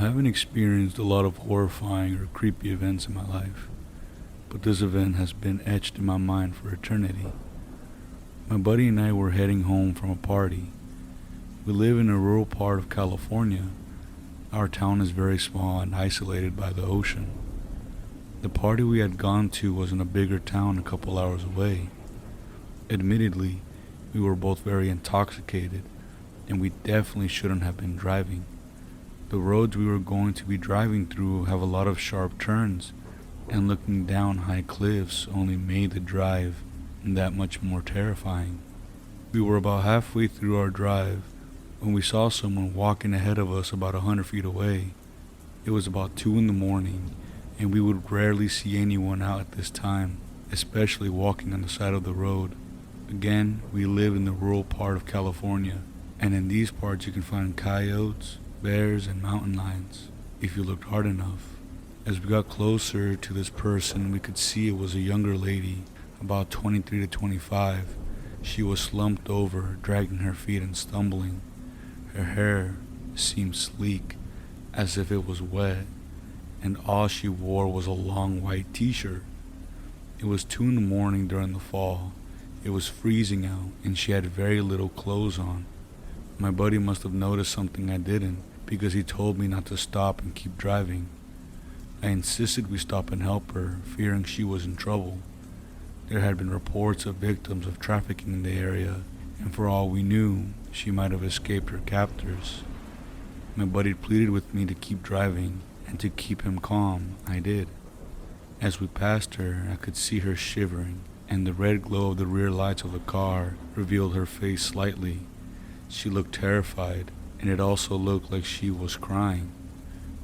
haven't experienced a lot of horrifying or creepy events in my life, but this event has been etched in my mind for eternity. My buddy and I were heading home from a party. We live in a rural part of California. Our town is very small and isolated by the ocean. The party we had gone to was in a bigger town a couple hours away. Admittedly, we were both very intoxicated, and we definitely shouldn't have been driving. The roads we were going to be driving through have a lot of sharp turns, and looking down high cliffs only made the drive that much more terrifying. We were about halfway through our drive when we saw someone walking ahead of us about 100 feet away. It was about 2 in the morning, and we would rarely see anyone out at this time, especially walking on the side of the road. Again, we live in the rural part of California, and in these parts you can find coyotes, bears, and mountain lions, if you looked hard enough. As we got closer to this person, we could see it was a younger lady, about 23 to 25. She was slumped over, dragging her feet and stumbling. Her hair seemed sleek, as if it was wet, and all she wore was a long white t-shirt. It was 2 in the morning during the fall. It was freezing out, and she had very little clothes on. My buddy must have noticed something I didn't, because he told me not to stop and keep driving. I insisted we stop and help her, fearing she was in trouble. There had been reports of victims of trafficking in the area, and for all we knew, she might have escaped her captors. My buddy pleaded with me to keep driving, and to keep him calm, I did. As we passed her, I could see her shivering, and the red glow of the rear lights of the car revealed her face slightly. She looked terrified, and it also looked like she was crying.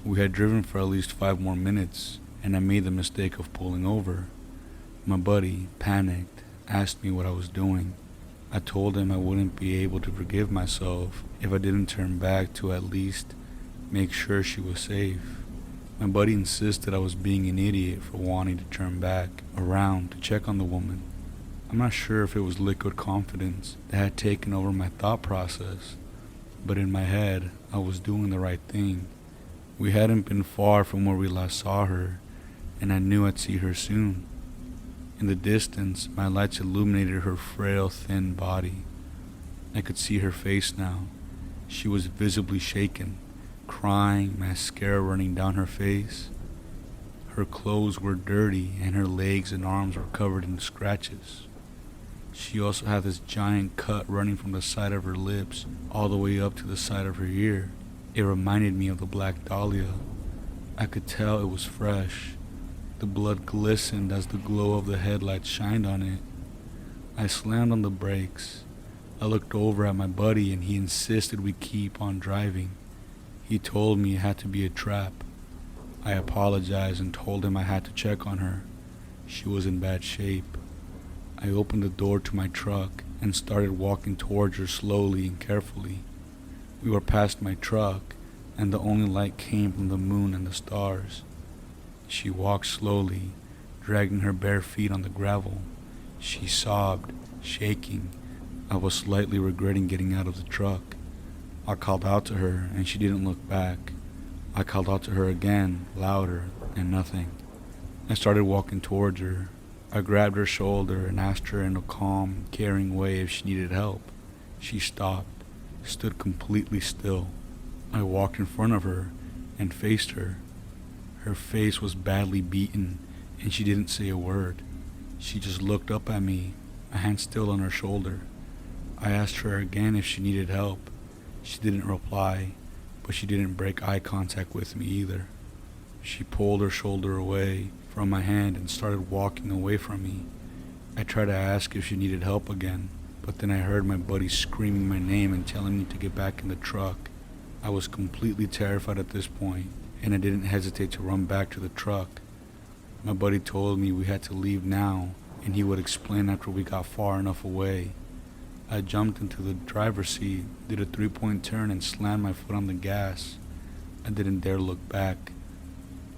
We had driven for at least 5 more minutes, and I made the mistake of pulling over. My buddy, panicked, asked me what I was doing. I told him I wouldn't be able to forgive myself if I didn't turn back to at least make sure she was safe. My buddy insisted I was being an idiot for wanting to turn back around to check on the woman. I'm not sure if it was liquid confidence that had taken over my thought process, but in my head, I was doing the right thing. We hadn't been far from where we last saw her, and I knew I'd see her soon. In the distance, my lights illuminated her frail, thin body. I could see her face now. She was visibly shaken, crying, mascara running down her face. Her clothes were dirty, and her legs and arms were covered in scratches. She also had this giant cut running from the side of her lips all the way up to the side of her ear. It reminded me of the Black Dahlia. I could tell it was fresh. The blood glistened as the glow of the headlights shined on it. I slammed on the brakes. I looked over at my buddy, and he insisted we keep on driving. He told me it had to be a trap. I apologized and told him I had to check on her. She was in bad shape. I opened the door to my truck and started walking towards her slowly and carefully. We were past my truck, and the only light came from the moon and the stars. She walked slowly, dragging her bare feet on the gravel. She sobbed, shaking. I was slightly regretting getting out of the truck. I called out to her, and she didn't look back. I called out to her again, louder, and nothing. I started walking towards her. I grabbed her shoulder and asked her in a calm, caring way if she needed help. She stopped, stood completely still. I walked in front of her and faced her. Her face was badly beaten, and she didn't say a word. She just looked up at me, a hand still on her shoulder. I asked her again if she needed help. She didn't reply, but she didn't break eye contact with me either. She pulled her shoulder away from my hand and started walking away from me. I tried to ask if she needed help again, but then I heard my buddy screaming my name and telling me to get back in the truck. I was completely terrified at this point, and I didn't hesitate to run back to the truck. My buddy told me we had to leave now, and he would explain after we got far enough away. I jumped into the driver's seat, did a 3-point turn, and slammed my foot on the gas. I didn't dare look back.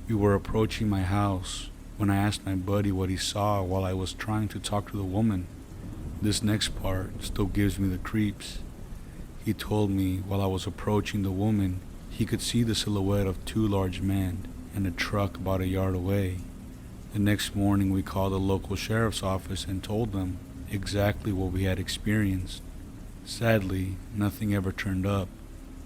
We were approaching my house when I asked my buddy what he saw while I was trying to talk to the woman. This next part still gives me the creeps. He told me while I was approaching the woman, He could see the silhouette of two large men and a truck about a yard away. The next morning we called the local sheriff's office and told them exactly what we had experienced. Sadly, nothing ever turned up.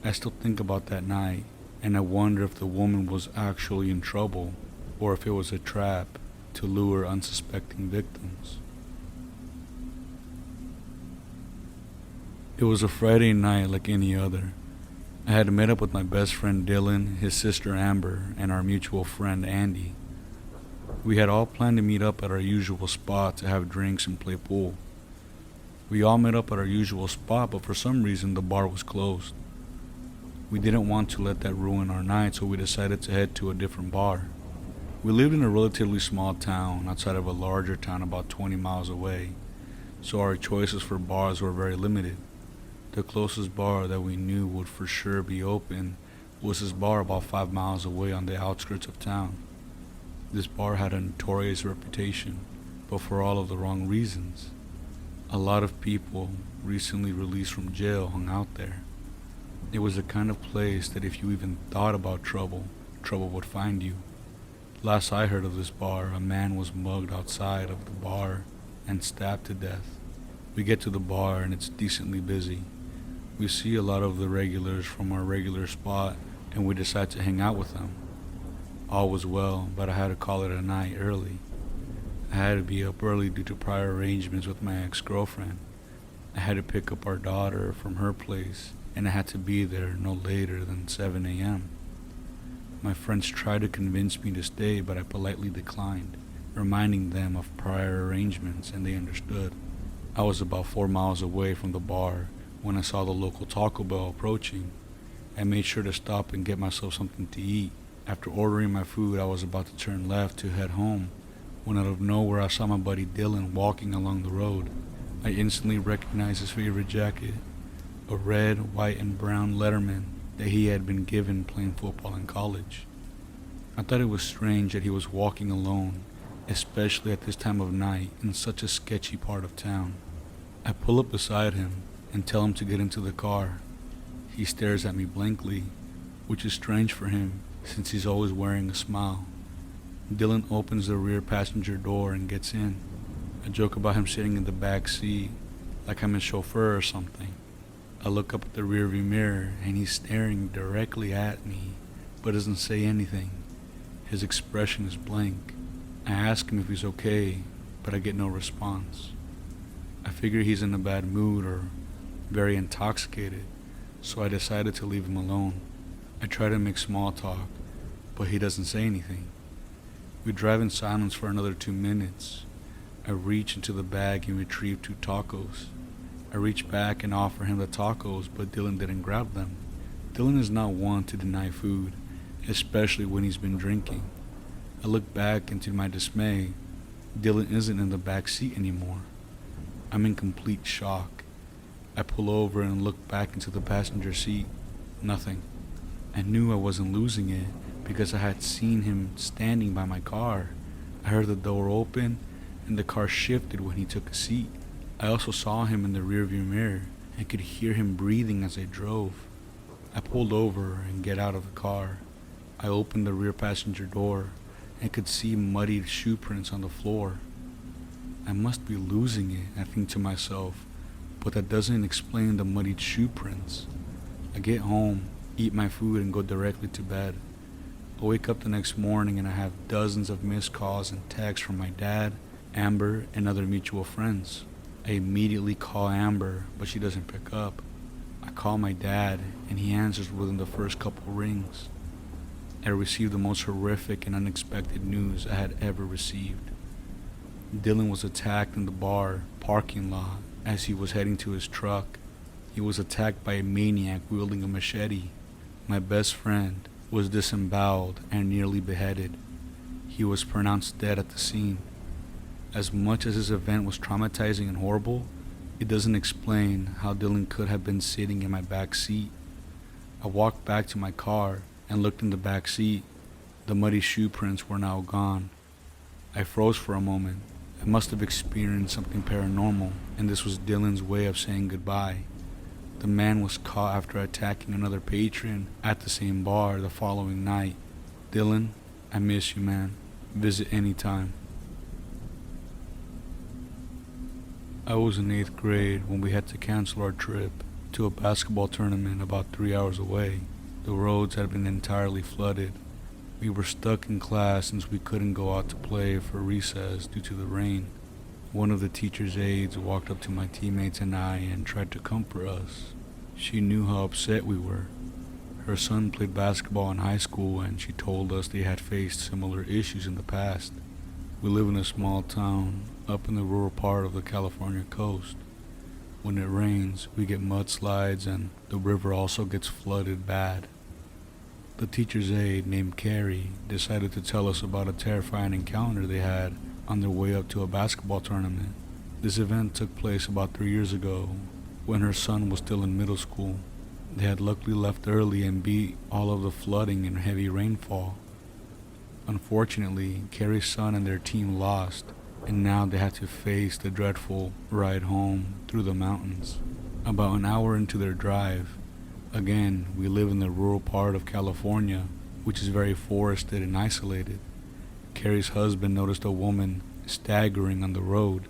I still think about that night, and I wonder if the woman was actually in trouble, or if it was a trap to lure unsuspecting victims. It was a Friday night like any other. I had met up with my best friend Dylan, his sister Amber, and our mutual friend Andy. We had all planned to meet up at our usual spot to have drinks and play pool. We all met up at our usual spot, but for some reason the bar was closed. We didn't want to let that ruin our night, so we decided to head to a different bar. We lived in a relatively small town outside of a larger town about 20 miles away, so our choices for bars were very limited. The closest bar that we knew would for sure be open was this bar about 5 miles away on the outskirts of town. This bar had a notorious reputation, but for all of the wrong reasons. A lot of people recently released from jail hung out there. It was the kind of place that if you even thought about trouble, trouble would find you. Last I heard of this bar, a man was mugged outside of the bar and stabbed to death. We get to the bar and it's decently busy. We see a lot of the regulars from our regular spot and we decide to hang out with them. All was well, but I had to call it a night early. I had to be up early due to prior arrangements with my ex-girlfriend. I had to pick up our daughter from her place, and I had to be there no later than 7 a.m. My friends tried to convince me to stay, but I politely declined, reminding them of prior arrangements, and they understood. I was about 4 miles away from the bar when I saw the local Taco Bell approaching. I made sure to stop and get myself something to eat. After ordering my food, I was about to turn left to head home, when out of nowhere I saw my buddy Dylan walking along the road. I instantly recognized his favorite jacket, a red, white, and brown Letterman that he had been given playing football in college. I thought it was strange that he was walking alone, especially at this time of night in such a sketchy part of town. I pull up beside him and tell him to get into the car. He stares at me blankly, which is strange for him since he's always wearing a smile. Dylan opens the rear passenger door and gets in. I joke about him sitting in the back seat like I'm his chauffeur or something. I look up at the rearview mirror and he's staring directly at me but doesn't say anything. His expression is blank. I ask him if he's okay, but I get no response. I figure he's in a bad mood or very intoxicated, so I decided to leave him alone. I try to make small talk, but he doesn't say anything. We drive in silence for another 2 minutes. I reach into the bag and retrieve 2 tacos. I reach back and offer him the tacos, but Dylan didn't grab them. Dylan is not one to deny food, especially when he's been drinking. I look back, and to my dismay, Dylan isn't in the back seat anymore. I'm in complete shock. I pull over and look back into the passenger seat. Nothing. I knew I wasn't losing it because I had seen him standing by my car. I heard the door open and the car shifted when he took a seat. I also saw him in the rearview mirror and could hear him breathing as I drove. I pulled over and get out of the car. I opened the rear passenger door and could see muddied shoe prints on the floor. I must be losing it, I think to myself, but that doesn't explain the muddied shoe prints. I get home, eat my food, and go directly to bed. I wake up the next morning and I have dozens of missed calls and texts from my dad, Amber, and other mutual friends. I immediately call Amber, but she doesn't pick up. I call my dad and he answers within the first couple rings. I received the most horrific and unexpected news I had ever received. Dylan was attacked in the bar parking lot as he was heading to his truck. He was attacked by a maniac wielding a machete. My best friend was disemboweled and nearly beheaded. He was pronounced dead at the scene. As much as this event was traumatizing and horrible, it doesn't explain how Dylan could have been sitting in my back seat. I walked back to my car and looked in the back seat. The muddy shoe prints were now gone. I froze for a moment. I must have experienced something paranormal, and this was Dylan's way of saying goodbye. The man was caught after attacking another patron at the same bar the following night. Dylan, I miss you, man. Visit anytime. I was in 8th grade when we had to cancel our trip to a basketball tournament about 3 hours away. The roads had been entirely flooded. We were stuck in class since we couldn't go out to play for recess due to the rain. One of the teacher's aides walked up to my teammates and I and tried to comfort us. She knew how upset we were. Her son played basketball in high school and she told us they had faced similar issues in the past. We live in a small town up in the rural part of the California coast. When it rains, we get mudslides and the river also gets flooded bad. The teacher's aide, named Carrie, decided to tell us about a terrifying encounter they had on their way up to a basketball tournament. This event took place about 3 years ago when her son was still in middle school. They had luckily left early and beat all of the flooding and heavy rainfall. Unfortunately, Carrie's son and their team lost, and now they had to face the dreadful ride home through the mountains. About an hour into their drive, again, we live in the rural part of California, which is very forested and isolated. Carrie's husband noticed a woman staggering on the road.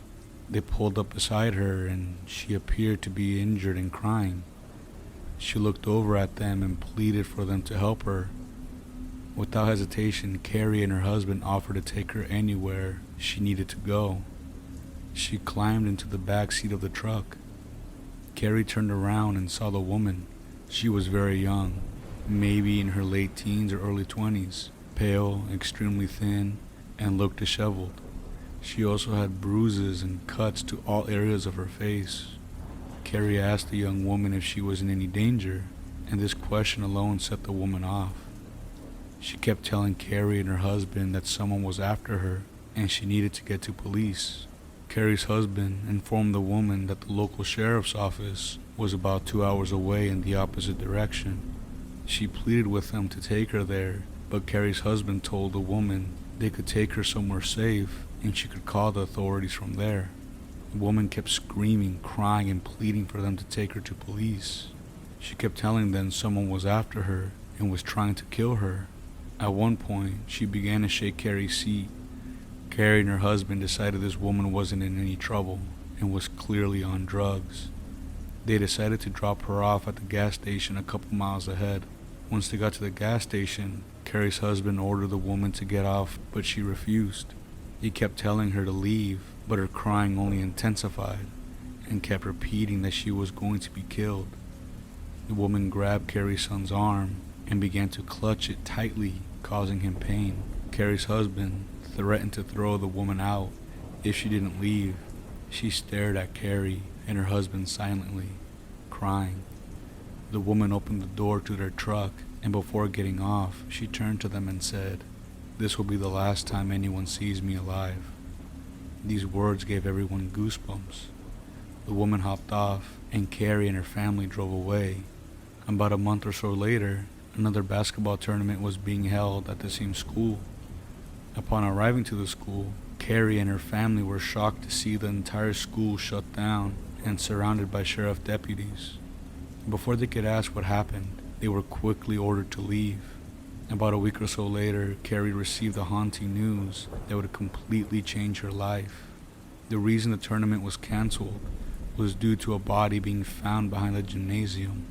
They pulled up beside her and she appeared to be injured and crying. She looked over at them and pleaded for them to help her. Without hesitation, Carrie and her husband offered to take her anywhere she needed to go. She climbed into the back seat of the truck. Carrie turned around and saw the woman. She was very young, maybe in her late teens or early 20s, pale, extremely thin, and looked disheveled. She also had bruises and cuts to all areas of her face. Carrie asked the young woman if she was in any danger, and this question alone set the woman off. She kept telling Carrie and her husband that someone was after her and she needed to get to police. Carrie's husband informed the woman that the local sheriff's office was about 2 hours away in the opposite direction. She pleaded with them to take her there, but Carrie's husband told the woman they could take her somewhere safe and she could call the authorities from there. The woman kept screaming, crying, and pleading for them to take her to police. She kept telling them someone was after her and was trying to kill her. At one point, she began to shake Carrie's seat. Carrie and her husband decided this woman wasn't in any trouble and was clearly on drugs. They decided to drop her off at the gas station a couple miles ahead. Once they got to the gas station, Carrie's husband ordered the woman to get off, but she refused. He kept telling her to leave, but her crying only intensified and kept repeating that she was going to be killed. The woman grabbed Carrie's son's arm and began to clutch it tightly, causing him pain. Carrie's husband threatened to throw the woman out if she didn't leave. She stared at Carrie and her husband silently, crying. The woman opened the door to their truck, and before getting off, she turned to them and said, "This will be the last time anyone sees me alive." These words gave everyone goosebumps. The woman hopped off, and Carrie and her family drove away. About a month or so later, another basketball tournament was being held at the same school. Upon arriving to the school, Carrie and her family were shocked to see the entire school shut down and surrounded by sheriff deputies. Before they could ask what happened, they were quickly ordered to leave. About a week or so later, Carrie received the haunting news that would completely change her life. The reason the tournament was canceled was due to a body being found behind the gymnasium.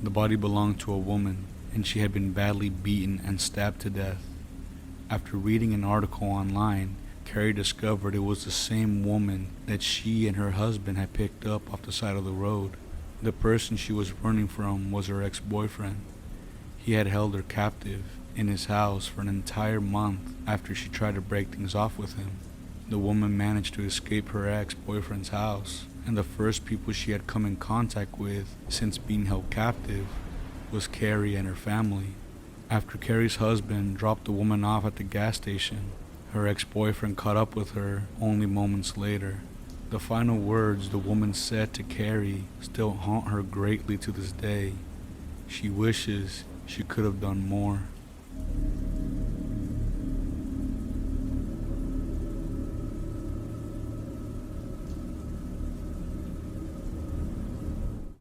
The body belonged to a woman, and she had been badly beaten and stabbed to death. After reading an article online, Carrie discovered it was the same woman that she and her husband had picked up off the side of the road. The person she was running from was her ex-boyfriend. He had held her captive in his house for an entire month after she tried to break things off with him. The woman managed to escape her ex-boyfriend's house, and the first people she had come in contact with since being held captive was Carrie and her family. After Carrie's husband dropped the woman off at the gas station, her ex-boyfriend caught up with her only moments later. The final words the woman said to Carrie still haunt her greatly to this day. She wishes she could have done more.